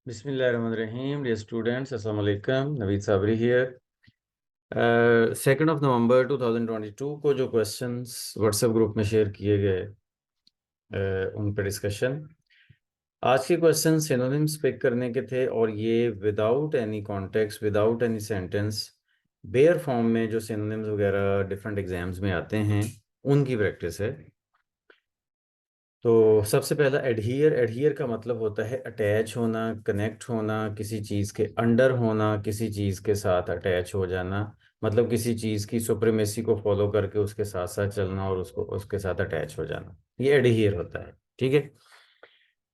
Bismillahirrahmanirrahim. Dear students, Assalamu alaikum. Naveed Sabri here. 2nd of November 2022 को जो questions WhatsApp group में share किए गए उन पर डिस्कशन। आज के क्वेश्चन सिनोनिम्स पिक करने के थे और ये without any context, without any sentence, bare form में जो सिनोनिम्स वगैरह डिफरेंट एग्जाम्स में आते हैं उनकी प्रैक्टिस है। तो सबसे पहला एडहियर का मतलब होता है अटैच होना, कनेक्ट होना, किसी चीज़ के अंडर होना, किसी चीज़ के साथ अटैच हो जाना, मतलब किसी चीज़ की सुप्रीमेसी को फॉलो करके उसके साथ साथ चलना और उसको उसके साथ अटैच हो जाना, ये एडहियर होता है। ठीक है।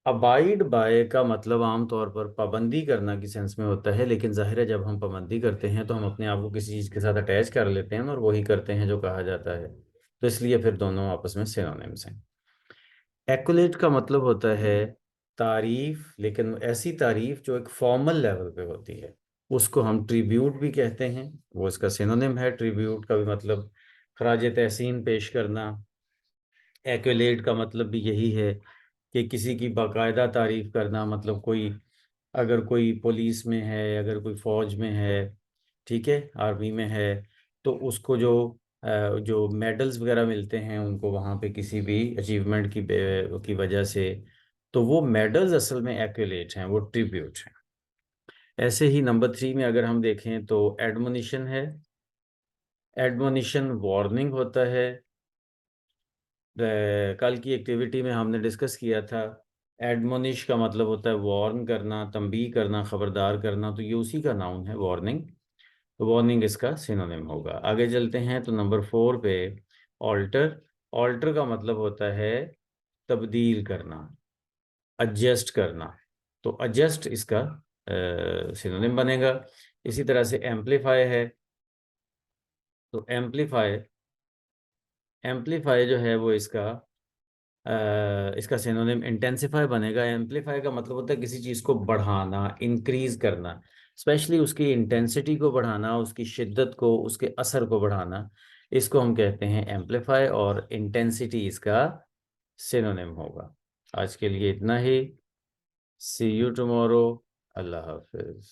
अबाइड बाय का मतलब आमतौर पर पाबंदी करना की सेंस में होता है, लेकिन जाहिर है जब हम पाबंदी करते हैं तो हम अपने आप को किसी चीज़ के साथ अटैच कर लेते हैं और वही करते हैं जो कहा जाता है, तो इसलिए फिर दोनों आपस में सिनोनिम्स हैं। एक्युलेट का मतलब होता है तारीफ, लेकिन ऐसी तारीफ जो एक फॉर्मल लेवल पे होती है, उसको हम ट्रिब्यूट भी कहते हैं, वो इसका सिनोनिम है। ट्रिब्यूट का भी मतलब खराज तहसीन पेश करना। एक्युलेट का मतलब भी यही है कि किसी की बाकायदा तारीफ करना, मतलब कोई अगर कोई पुलिस में है, अगर कोई फौज में है, ठीक है, आर्मी में है, तो उसको जो मेडल्स वगैरह मिलते हैं उनको वहाँ पे किसी भी अचीवमेंट की वजह से, तो वो मेडल्स असल में एक्युलेट हैं, वो ट्रिब्यूट हैं। ऐसे ही नंबर 3 में अगर हम देखें तो एडमोनिशन है। एडमोनिशन वार्निंग होता है। कल की एक्टिविटी में हमने डिस्कस किया था, एडमोनिश का मतलब होता है वार्न करना, तंबीह करना, खबरदार करना, तो ये उसी का नाउन है वार्निंग। तो वार्निंग इसका सिनोनिम होगा। आगे चलते हैं तो नंबर 4 पे ऑल्टर। ऑल्टर का मतलब होता है तब्दील करना, एडजस्ट करना, तो एडजस्ट इसका सिनोनिम बनेगा। इसी तरह से एम्पलीफाई है, तो एम्पलीफाई एम्पलीफाई जो है वो इसका सिनोनिम इंटेंसिफाई बनेगा। एम्पलीफाई का मतलब होता है किसी चीज़ को बढ़ाना, इंक्रीज करना, स्पेशली उसकी इंटेंसिटी को बढ़ाना, उसकी शिद्दत को, उसके असर को बढ़ाना, इसको हम कहते हैं एम्पलीफाई, और इंटेंसिटी इसका सिनोनिम होगा। आज के लिए इतना ही। सी यू टुमारो। Allah Hafiz.